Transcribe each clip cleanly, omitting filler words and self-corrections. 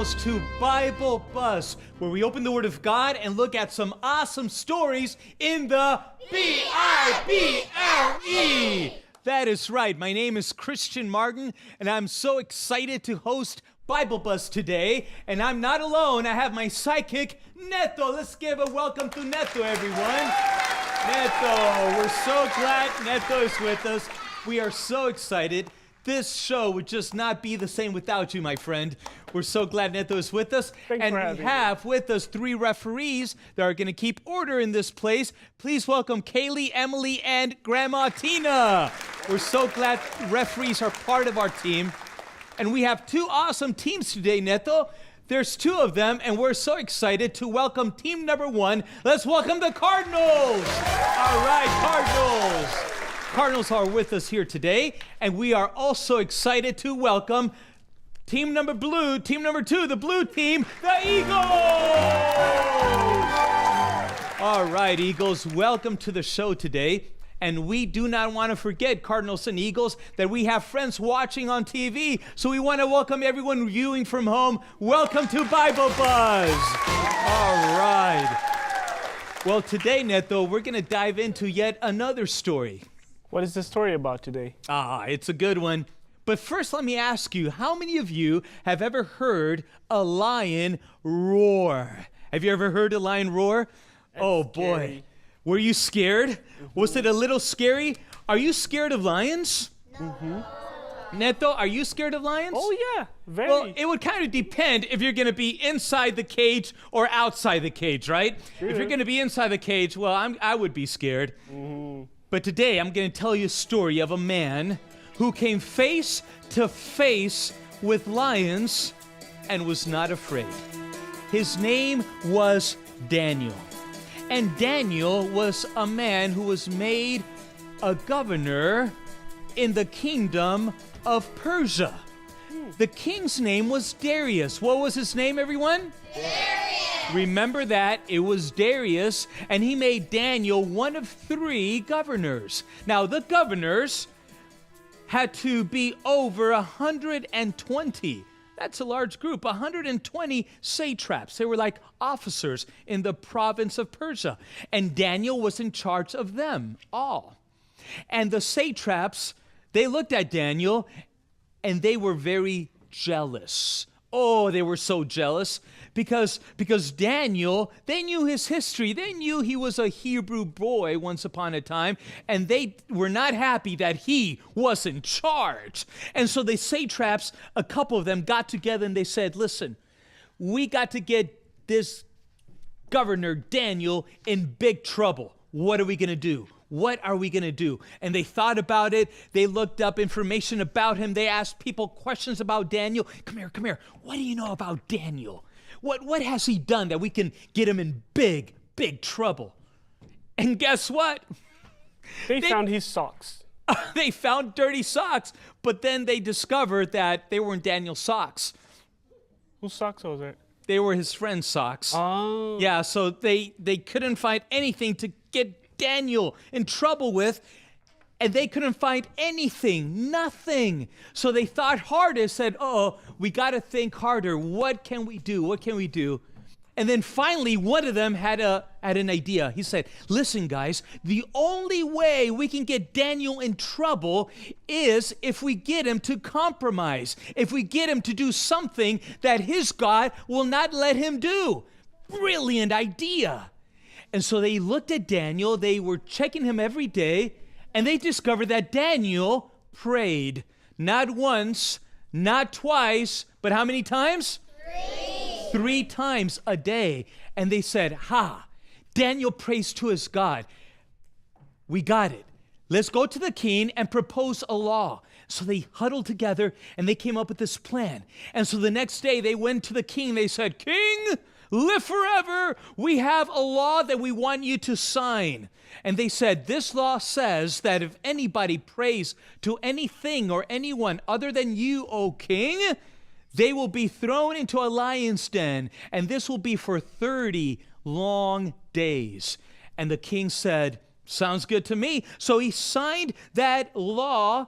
Eagles to Bible Buzz, where we open the Word of God and look at some awesome stories in the Bible. That is right. My name is Christian Martin, and I'm so excited to host Bible Buzz today. And I'm not alone. I have my sidekick, Neto. Let's give a welcome to Neto, everyone. Neto, we're so glad Neto is with us. We are so excited. This show would just not be the same without you, my friend. We're so glad Neto is with us. Thanks and for we having have with us 3 referees that are going to keep order in this place. Please welcome Kaylee, Emily, and Grandma Tina. We're so glad referees are part of our team. And we have 2 awesome teams today, Neto. There's 2 of them, and we're so excited to welcome team number 1. Let's welcome the Cardinals. All right, Cardinals. Cardinals are with us here today, and we are also excited to welcome team number 2, the blue team, the Eagles! All right, Eagles, welcome to the show today. And we do not want to forget, Cardinals and Eagles, that we have friends watching on TV. So we want to welcome everyone viewing from home. Welcome to Bible Buzz. All right. Well, today, Neto, we're going to dive into yet another story. What is the story about today? It's a good one. But first, let me ask you, how many of you have ever heard a lion roar? Have you ever heard a lion roar? That's boy. scary. Were you scared? Mm-hmm. Was it a little scary? Are you scared of lions? No. Mm-hmm. Neto, are you scared of lions? Oh, yeah, very. Well, it would kind of depend if you're going to be inside the cage or outside the cage, right? Sure. If you're going to be inside the cage, well, I would be scared. Mm-hmm. But today, I'm going to tell you a story of a man who came face to face with lions and was not afraid. His name was Daniel. And Daniel was a man who was made a governor in the kingdom of Persia. The king's name was Darius. What was his name, everyone? Darius. Remember that. It was Darius, and he made Daniel one of 3 governors. Now, the governors had to be over 120. That's a large group, 120 satraps. They were like officers in the province of Persia. And Daniel was in charge of them all. And the satraps, they looked at Daniel and they were very jealous. Oh, they were so jealous because Daniel, they knew his history. They knew he was a Hebrew boy once upon a time, and they were not happy that he was in charge. And so the satraps, a couple of them, got together and they said, listen, we got to get this governor Daniel in big trouble. What are we going to do? What are we going to do? And they thought about it. They looked up information about him. They asked people questions about Daniel. Come here. What do you know about Daniel? What has he done that we can get him in big trouble? And guess what? They found his socks. They found dirty socks, but then they discovered that they weren't Daniel's socks. Whose socks was it? They were his friend's socks. Oh. Yeah, so they couldn't find anything to get Daniel in trouble with, and they couldn't find anything, nothing. So they thought hard and said, we got to think harder. What can we do? And then finally, one of them had an idea. He said, listen, guys, the only way we can get Daniel in trouble is if we get him to compromise, if we get him to do something that his God will not let him do. Brilliant idea. And so they looked at Daniel, they were checking him every day, and they discovered that Daniel prayed. Not once, not twice, but how many times? 3. 3 times a day. And they said, Daniel prays to his God. We got it. Let's go to the king and propose a law. So they huddled together and they came up with this plan. And so the next day they went to the king. They said, King, live forever. We have a law that we want you to sign. And they said, this law says that if anybody prays to anything or anyone other than you, O king, they will be thrown into a lion's den. And this will be for 30 long days. And the king said, sounds good to me. So he signed that law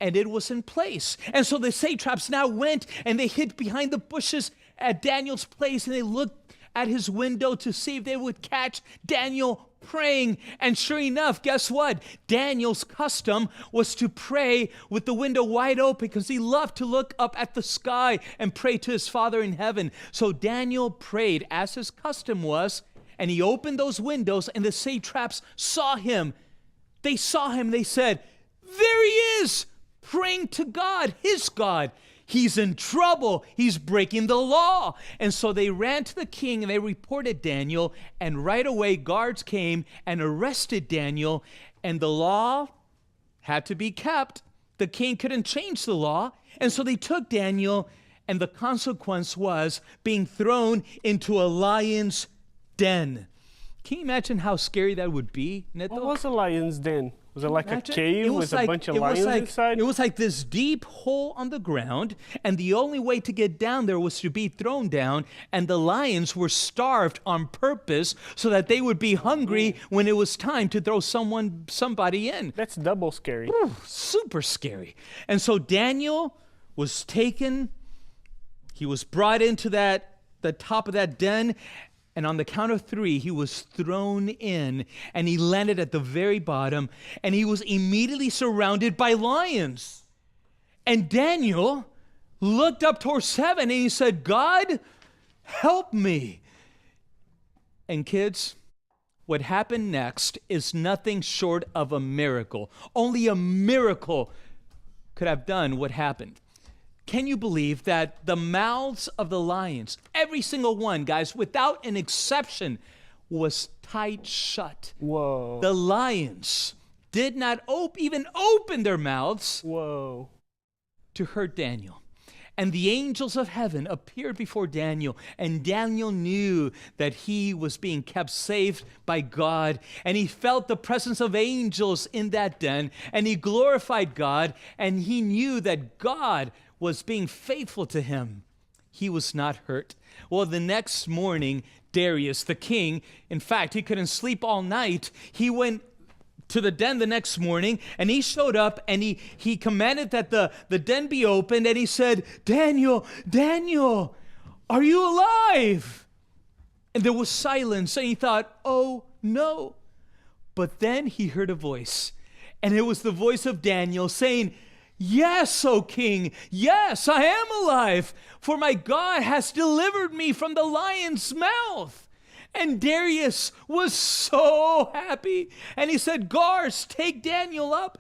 and it was in place. And so the satraps now went and they hid behind the bushes at Daniel's place and they looked at his window to see if they would catch Daniel praying. And sure enough, guess what? Daniel's custom was to pray with the window wide open because he loved to look up at the sky and pray to his Father in heaven. So Daniel prayed as his custom was, and he opened those windows, and the satraps saw him. They saw him. They said, there he is, praying to God, his God. He's in trouble. He's breaking the law. And so they ran to the king and they reported Daniel. And right away, guards came and arrested Daniel. And the law had to be kept. The king couldn't change the law. And so they took Daniel, and the consequence was being thrown into a lion's den. Can you imagine how scary that would be, Neto? What was a lion's den? Was it like a Imagine- cave with a bunch of lions inside? It was like this deep hole on the ground, and the only way to get down there was to be thrown down, and the lions were starved on purpose so that they would be hungry when it was time to throw somebody in. That's double scary. Super scary. And so Daniel was taken, he was brought into the top of that den, and on the count of 3, he was thrown in, and he landed at the very bottom, and he was immediately surrounded by lions. And Daniel looked up towards heaven, and he said, God, help me. And kids, what happened next is nothing short of a miracle. Only a miracle could have done what happened. Can you believe that the mouths of the lions, every single one, guys, without an exception, was tight shut? Whoa. The lions did not even open their mouths Whoa. to hurt Daniel. And the angels of heaven appeared before Daniel, and Daniel knew that he was being kept safe by God, and he felt the presence of angels in that den, and he glorified God, and he knew that God was being faithful to him. He was not hurt. Well, the next morning, Darius, the king, in fact, he couldn't sleep all night. He went to the den the next morning, and he showed up, and he commanded that the den be opened, and he said, Daniel, Daniel, are you alive? And there was silence, and he thought, oh, no. But then he heard a voice, and it was the voice of Daniel saying, yes, O king, yes, I am alive, for my God has delivered me from the lion's mouth. And Darius was so happy. And he said, guards, take Daniel up,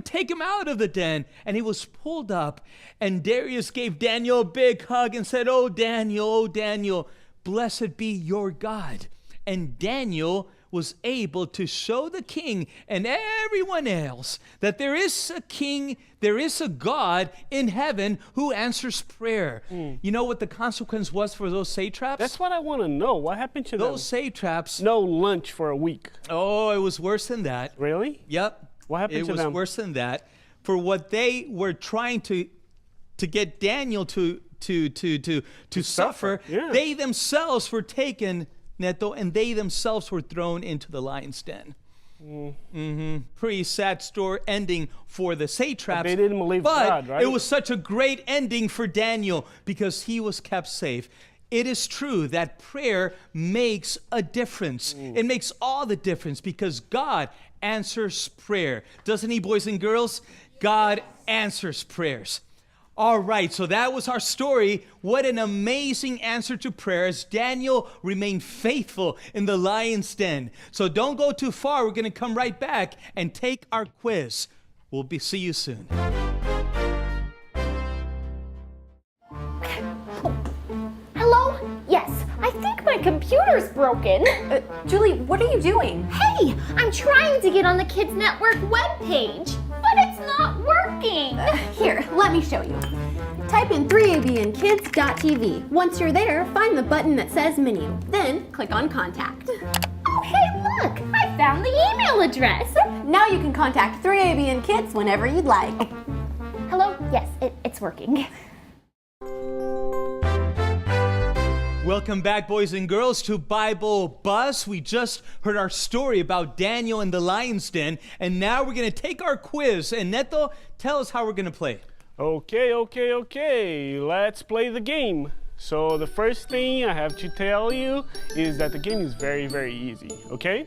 take him out of the den. And he was pulled up, and Darius gave Daniel a big hug and said, oh, Daniel, blessed be your God. And Daniel was able to show the king and everyone else that there is a king, there is a God in heaven who answers prayer. You know what the consequence was for those satraps? That's what I want to know. What happened to Those satraps. No lunch for a week. Oh, it was worse than that. Really? Yep. What happened to them? It was worse than that. For what they were trying to get Daniel to suffer, Yeah. they themselves were taken, Neto, and they themselves were thrown into the lion's den. Pretty sad story ending for the satraps. But they didn't believe but God, right? it was such a great ending for Daniel because he was kept safe. It is true that prayer makes a difference. It makes all the difference because God answers prayer. Doesn't he, boys and girls? God answers prayers. All right, so that was our story. What an amazing answer to prayer as Daniel remained faithful in the lion's den. So don't go too far. We're going to come right back and take our quiz. See you soon. Hello? Yes, I think my computer's broken. Julie, what are you doing? Hey, I'm trying to get on the Kids Network webpage, but it's not working. Here, let me show you. Type in 3abnkids.tv. Once you're there, find the button that says menu. Then click on contact. Oh, hey, look, I found the email address. Now you can contact 3ABN Kids whenever you'd like. Hello? Yes, it's working. Welcome back, boys and girls, to Bible Buzz. We just heard our story about Daniel in the lion's den, and now we're going to take our quiz. And Neto, tell us how we're going to play. Okay. Let's play the game. So the first thing I have to tell you is that the game is very, very easy, okay?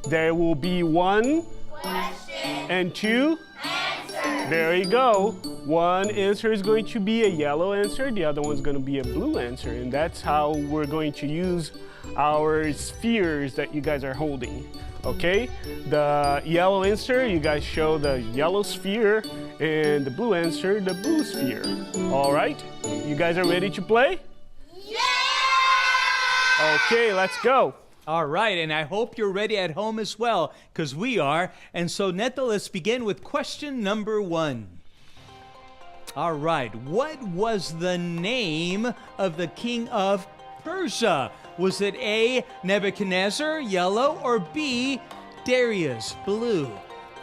There will be one question and two answers. There you go. One answer is going to be a yellow answer, the other one's going to be a blue answer, and that's how we're going to use our spheres that you guys are holding. Okay, the yellow answer, you guys show the yellow sphere, and the blue answer, the blue sphere. All right, you guys are ready to play? Yeah! Okay, let's go. All right, and I hope you're ready at home as well, because we are. And so, Neto, let's begin with question number 1. All right, what was the name of the king of Persia? Was it A, Nebuchadnezzar, yellow, or B, Darius, blue?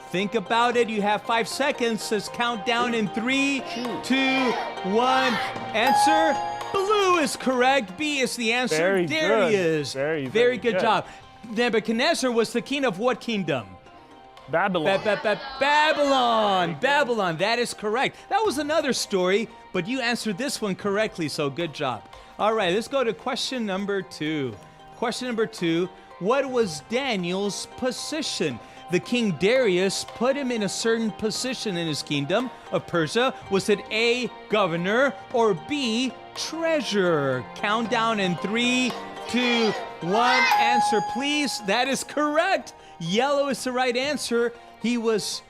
Think about it. You have 5 seconds. Let's count down in 3, 2, 1. Answer, blue is correct. B is the answer, Very Darius. Good. Very good job. Nebuchadnezzar was the king of what kingdom? Babylon. Babylon. Babylon, that is correct. That was another story, but you answered this one correctly, so good job. All right, let's go to question number 2. Question number 2, what was Daniel's position? The king Darius put him in a certain position in his kingdom of Persia. Was it A, governor, or B, treasurer? Count down in 3, 2, 1. Answer, please. That is correct. Yellow is the right answer. He was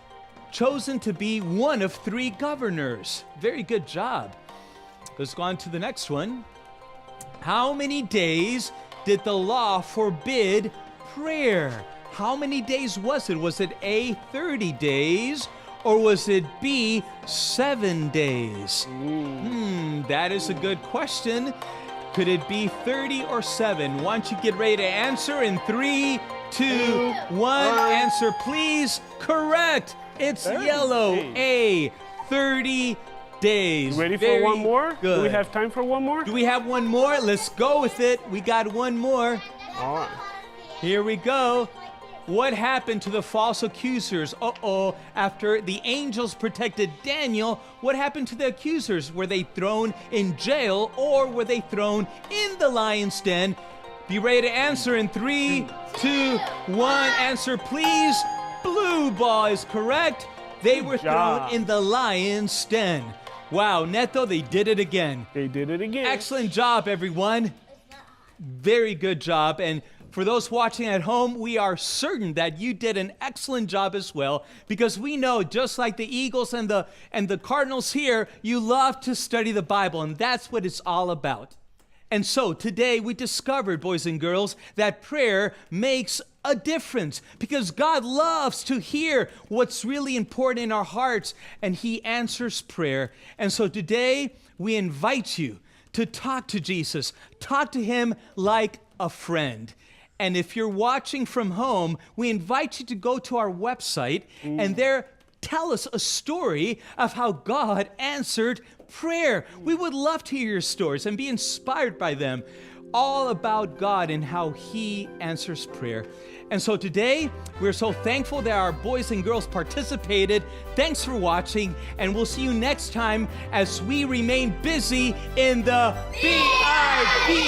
chosen to be one of 3 governors. Very good job. Let's go on to the next one. How many days did the law forbid prayer? How many days was it? Was it A, 30 days, or was it B, 7 days? That is a good question. Could it be 30 or 7? Why don't you get ready to answer in 3, 2, 1. Answer, please. Correct. It's yellow. A, 30 days. Ready for one more? Good. Do we have time for one more? Do we have one more? Let's go with it. We got one more. All right. Here we go. What happened to the false accusers? After the angels protected Daniel, what happened to the accusers? Were they thrown in jail or were they thrown in the lion's den? Be ready to answer in 3, 2, 1. Answer, please. Blue ball is correct. They were thrown in the lion's den. Wow, Neto, they did it again. They did it again. Excellent job, everyone. Very good job. And for those watching at home, we are certain that you did an excellent job as well, because we know, just like the Eagles and the Cardinals here, you love to study the Bible, and that's what it's all about. And so today we discovered, boys and girls, that prayer makes a difference, because God loves to hear what's really important in our hearts, and He answers prayer. And so today we invite you to talk to Jesus, talk to Him like a friend. And if you're watching from home, we invite you to go to our website and there tell us a story of how God answered prayer. We would love to hear your stories and be inspired by them, all about God and how He answers prayer. And so today, we're so thankful that our boys and girls participated. Thanks for watching, and we'll see you next time as we remain busy in the Bible.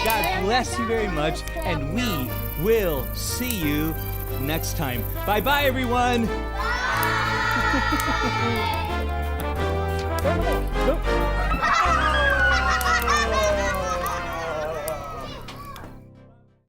God bless you very much, and we will see you next time. Bye-bye, everyone. Nope.